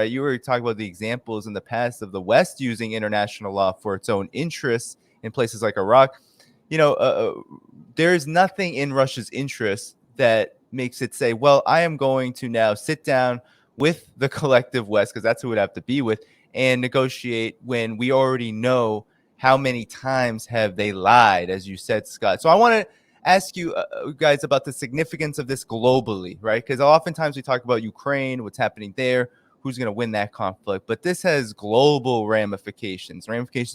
Right? You were talking about the examples in the past of the West using international law for its own interests in places like Iraq. There is nothing in Russia's interest that makes it say, well, I am going to now sit down with the collective West, because that's who it would have to be with, and negotiate when we already know how many times have they lied, as you said, Scott. So I want to ask you guys about the significance of this globally, right? Because oftentimes we talk about Ukraine, what's happening there, who's going to win that conflict. But this has global ramifications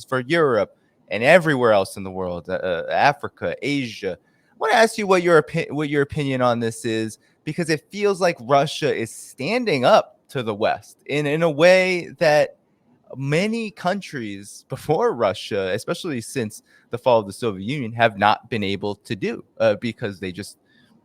for Europe and everywhere else in the world, Africa, Asia. I want to ask you what your opinion on this is, because it feels like Russia is standing up to the West in a way that many countries before Russia, especially since the fall of the Soviet Union, have not been able to do, because they just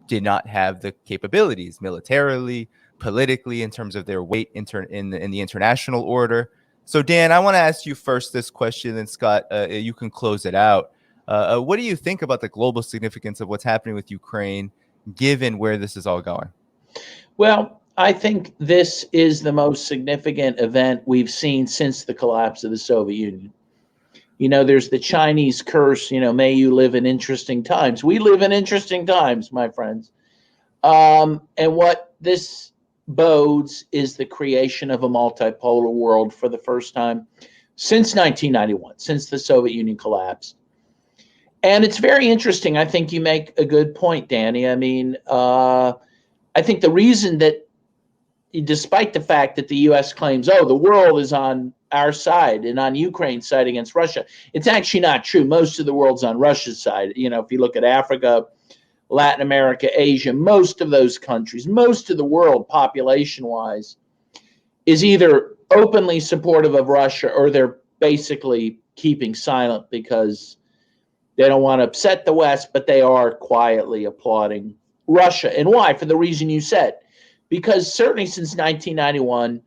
did not have the capabilities militarily, politically, in terms of their weight in the international order. So, Dan, I want to ask you first this question, and Scott, you can close it out. What do you think about the global significance of what's happening with Ukraine, given where this is all going? Well, I think this is the most significant event we've seen since the collapse of the Soviet Union. There's the Chinese curse, may you live in interesting times. We live in interesting times, my friends. And what this bodes is the creation of a multipolar world for the first time since 1991, since the Soviet Union collapsed. And it's very interesting. I think you make a good point, Danny. I mean, I think the reason that, despite the fact that the U.S. claims, the world is on our side and on Ukraine's side against Russia, it's actually not true. Most of the world's on Russia's side. If you look at Africa, Latin America, Asia, most of those countries, most of the world population-wise is either openly supportive of Russia or they're basically keeping silent because they don't want to upset the West, but they are quietly applauding Russia. And why? For the reason you said. Because certainly since 1991,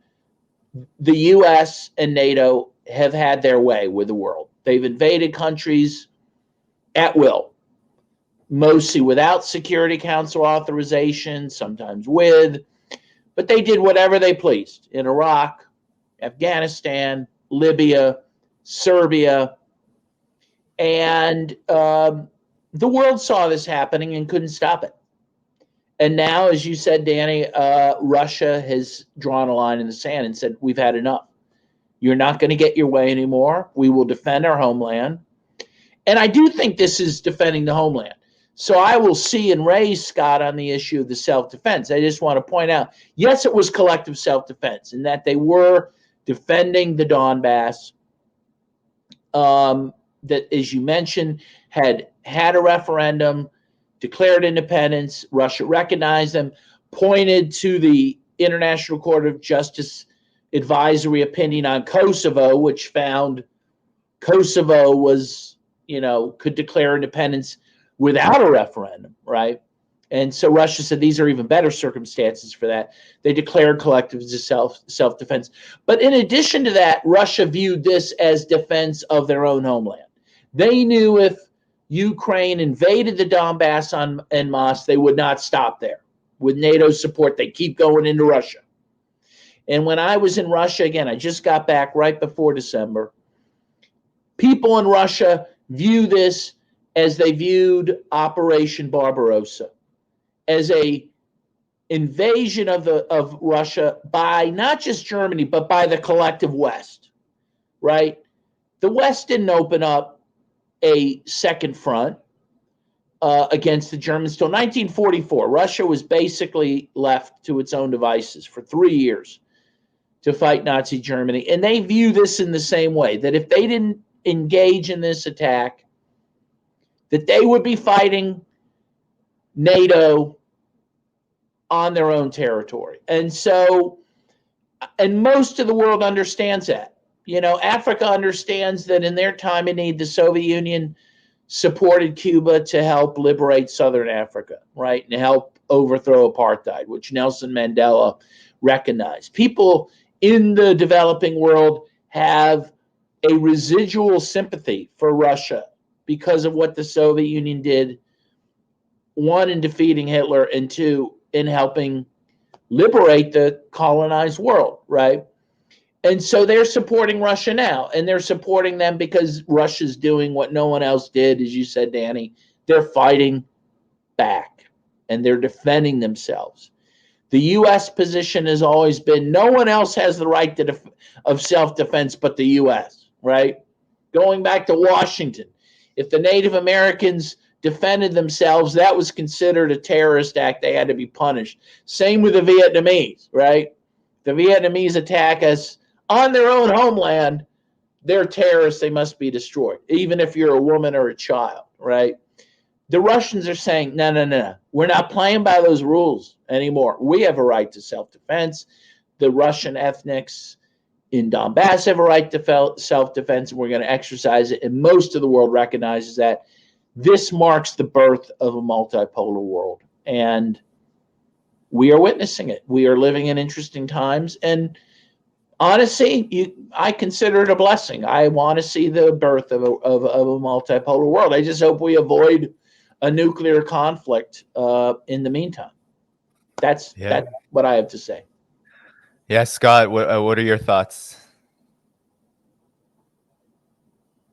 the U.S. and NATO have had their way with the world. They've invaded countries at will, mostly without Security Council authorization, sometimes with, but they did whatever they pleased in Iraq, Afghanistan, Libya, Serbia, and the world saw this happening and couldn't stop it. And now, as you said, Danny, Russia has drawn a line in the sand and said, we've had enough. You're not going to get your way anymore. We will defend our homeland. And I do think this is defending the homeland. So I will see and raise, Scott, on the issue of the self-defense. I just want to point out, yes, it was collective self-defense, in that they were defending the Donbass, that, as you mentioned, had a referendum, declared independence. Russia recognized them, pointed to the International Court of Justice advisory opinion on Kosovo, which found Kosovo was, could declare independence without a referendum, right? And so Russia said these are even better circumstances for that. They declared collective self-defense. But in addition to that, Russia viewed this as defense of their own homeland. They knew if Ukraine invaded the Donbass en masse, they would not stop there. With NATO's support, they keep going into Russia. And when I was in Russia, again, I just got back right before December, people in Russia view this as they viewed Operation Barbarossa, as a invasion of Russia by not just Germany, but by the collective West, right? The West didn't open up a second front against the Germans till 1944. Russia was basically left to its own devices for 3 years to fight Nazi Germany. And they view this in the same way, that if they didn't engage in this attack, that they would be fighting NATO on their own territory. And so, and most of the world understands that. Africa understands that in their time of need, the Soviet Union supported Cuba to help liberate Southern Africa, right? And help overthrow apartheid, which Nelson Mandela recognized. People in the developing world have a residual sympathy for Russia because of what the Soviet Union did, one, in defeating Hitler, and two, in helping liberate the colonized world, right? And so they're supporting Russia now, and they're supporting them because Russia's doing what no one else did, as you said, Danny. They're fighting back, and they're defending themselves. The U.S. position has always been no one else has the right of self-defense but the U.S., right? Going back to Washington, if the Native Americans defended themselves, that was considered a terrorist act. They had to be punished. Same with the Vietnamese, right? The Vietnamese attack us on their own homeland. They're terrorists. They must be destroyed, even if you're a woman or a child, right? The Russians are saying, no, no, no, no. We're not playing by those rules anymore. We have a right to self-defense. The Russian ethnics in Donbass have a right to self-defense, and we're going to exercise it. And most of the world recognizes that. This marks the birth of a multipolar world, and we are witnessing it. We are living in interesting times, and honestly, I consider it a blessing. I want to see the birth of a multipolar world. I just hope we avoid a nuclear conflict in the meantime. That's what I have to say. Yeah, Scott, what are your thoughts?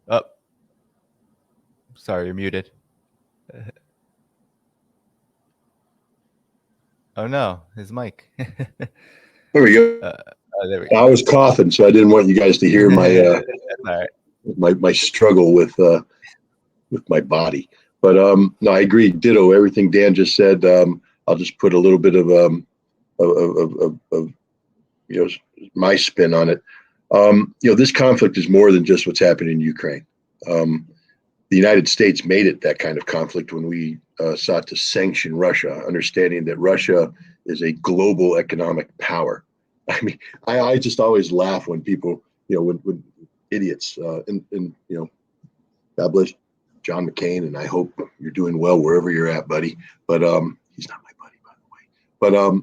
Oh, sorry, you're muted. Oh no, his mic. There we go. There we go. I was coughing, so I didn't want you guys to hear my All right. my struggle with my body. But no, I agree. Ditto everything Dan just said. I'll just put a little bit of my spin on it. This conflict is more than just what's happening in Ukraine. The United States made it that kind of conflict when we sought to sanction Russia, understanding that Russia is a global economic power. I mean, I just always laugh when people, when idiots, and God bless John McCain, and I hope you're doing well wherever you're at, buddy. But he's not my buddy, by the way.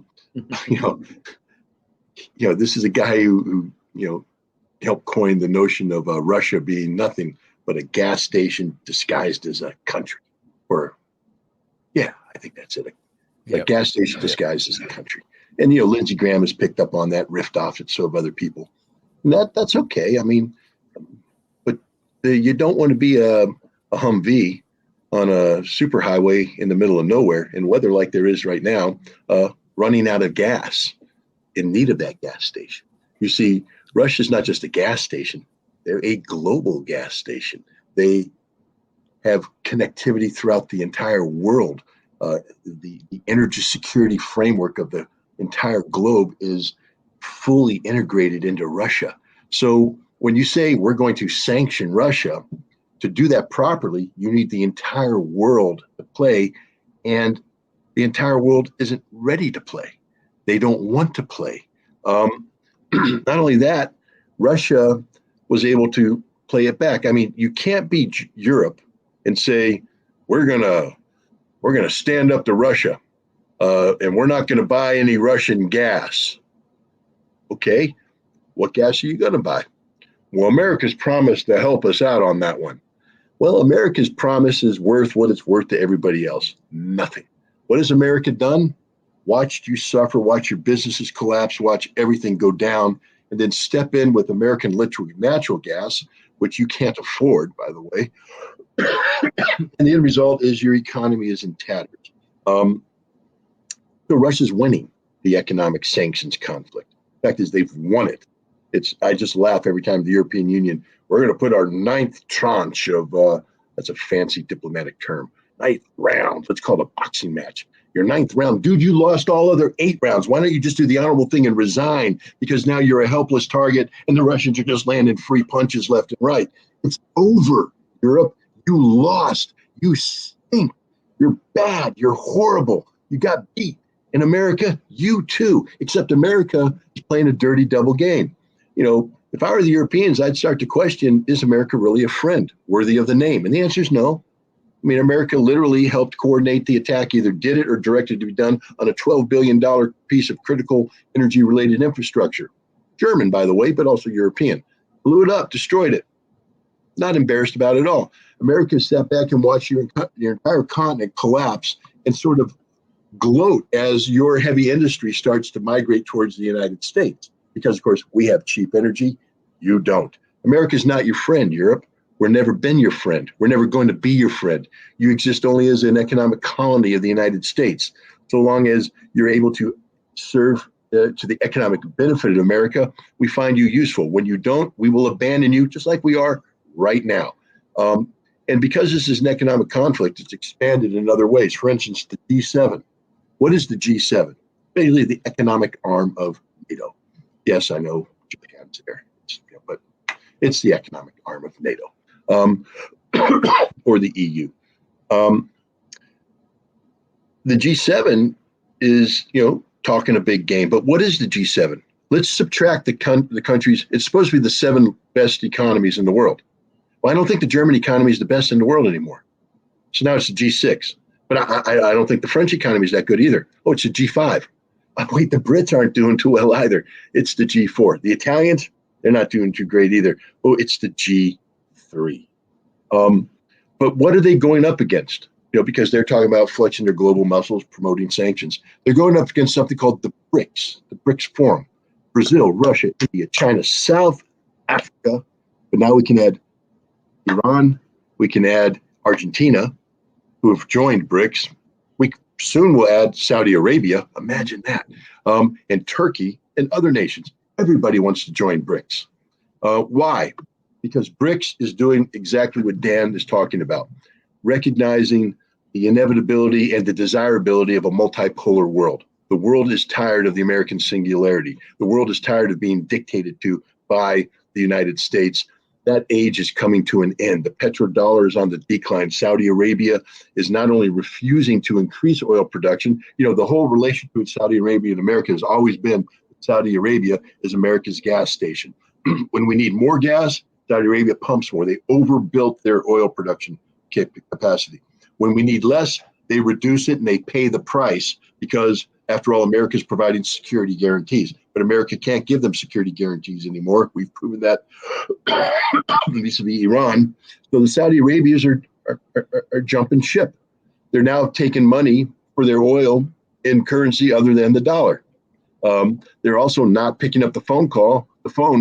But this is a guy who helped coin the notion of Russia being nothing but a gas station disguised as a country. I think that's it. A gas station disguised as a country. And Lindsey Graham has picked up on that, riffed off it, so have other people. And that's okay. I mean, but you don't want to be a Humvee on a superhighway in the middle of nowhere in weather like there is right now, running out of gas, in need of that gas station. You see, Russia's not just a gas station. They're a global gas station. They have connectivity throughout the entire world. The energy security framework of the entire globe is fully integrated into Russia. So when you say we're going to sanction Russia, to do that properly, you need the entire world to play, and the entire world isn't ready to play. They don't want to play. Not only that, Russia was able to play it back. I mean, you can't be Europe and say we're gonna stand up to Russia, and we're not going to buy any Russian gas. Okay, what gas are you going to buy? Well, America's promised to help us out on that one. Well, America's promise is worth what it's worth to everybody else. Nothing. What has America done? Watched you suffer, watch your businesses collapse, watch everything go down, and then step in with American natural gas, which you can't afford, by the way. And the end result is your economy is in tatters. So Russia's winning the economic sanctions conflict. The fact is they've won it. I just laugh every time the European Union, we're going to put our ninth tranche of, that's a fancy diplomatic term, ninth round. Let's call it a boxing match. Your ninth round. Dude, you lost all other 8 rounds. Why don't you just do the honorable thing and resign? Because now you're a helpless target and the Russians are just landing free punches left and right. It's over, Europe. You lost. You stink. You're bad. You're horrible. You got beat. In America, you too, except America is playing a dirty double game. If I were the Europeans, I'd start to question, is America really a friend worthy of the name? And the answer is no. I mean, America literally helped coordinate the attack, either did it or directed it to be done on a $12 billion piece of critical energy-related infrastructure. German, by the way, but also European. Blew it up, destroyed it. Not embarrassed about it at all. America sat back and watched your entire continent collapse and sort of gloat as your heavy industry starts to migrate towards the United States. because, of course, we have cheap energy. You don't. America's not your friend, Europe. We're never been your friend. We're never going to be your friend. You exist only as an economic colony of the United States. So long as you're able to serve to the economic benefit of America, we find you useful. When you don't, we will abandon you, just like we are right now. And because this is an economic conflict, it's expanded in other ways. For instance, the G7. What is the G7? Basically, the economic arm of NATO. Yes, I know Japan's there, but it's the economic arm of NATO, or the EU. The G7 is, talking a big game, but what is the G7? Let's subtract the countries. It's supposed to be the 7 best economies in the world. Well, I don't think the German economy is the best in the world anymore. So now it's the G6. But I don't think the French economy is that good either. Oh, it's a G5. Oh, wait, the Brits aren't doing too well either. It's the G4. The Italians, they're not doing too great either. Oh, it's the G3. But what are they going up against? Because they're talking about flexing their global muscles, promoting sanctions. They're going up against something called the BRICS Forum. Brazil, Russia, India, China, South Africa. But now we can add Iran. We can add Argentina, who have joined BRICS. We soon will add Saudi Arabia. Imagine that. And Turkey and other nations. Everybody wants to join BRICS. Why? Because BRICS is doing exactly what Dan is talking about, recognizing the inevitability and the desirability of a multipolar world. The world is tired of the American singularity. The world is tired of being dictated to by the United States. That age is coming to an end. The petrodollar is on the decline. Saudi Arabia is not only refusing to increase oil production, the whole relationship with Saudi Arabia and America has always been Saudi Arabia is America's gas station. When we need more gas, Saudi Arabia pumps more. They overbuilt their oil production capacity. When we need less, they reduce it and they pay the price because, after all, America is providing security guarantees. But America can't give them security guarantees anymore. We've proven that vis-a-vis Iran. So the Saudi Arabians are jumping ship. They're now taking money for their oil in currency other than the dollar. They're also not picking up the phone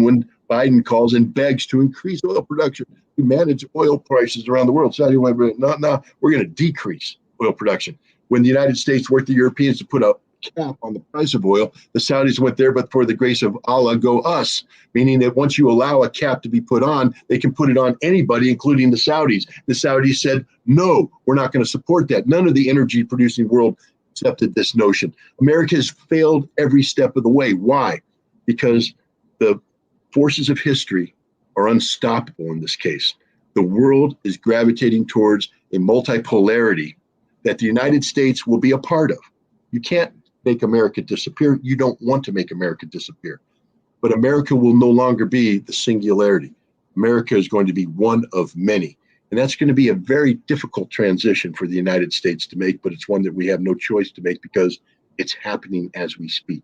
when Biden calls and begs to increase oil production to manage oil prices around the world. Saudi Arabia, no, we're going to decrease oil production. When the United States worked the Europeans to put a cap on the price of oil, the Saudis went there, but for the grace of Allah, go us, meaning that once you allow a cap to be put on, they can put it on anybody, including the Saudis. The Saudis said, no, we're not going to support that. None of the energy producing world accepted this notion. America has failed every step of the way. Why? Because the forces of history are unstoppable in this case. The world is gravitating towards a multipolarity that the United States will be a part of. You can't make America disappear. You don't want to make America disappear. But America will no longer be the singularity. America is going to be one of many. And that's going to be a very difficult transition for the United States to make, but it's one that we have no choice to make because it's happening as we speak.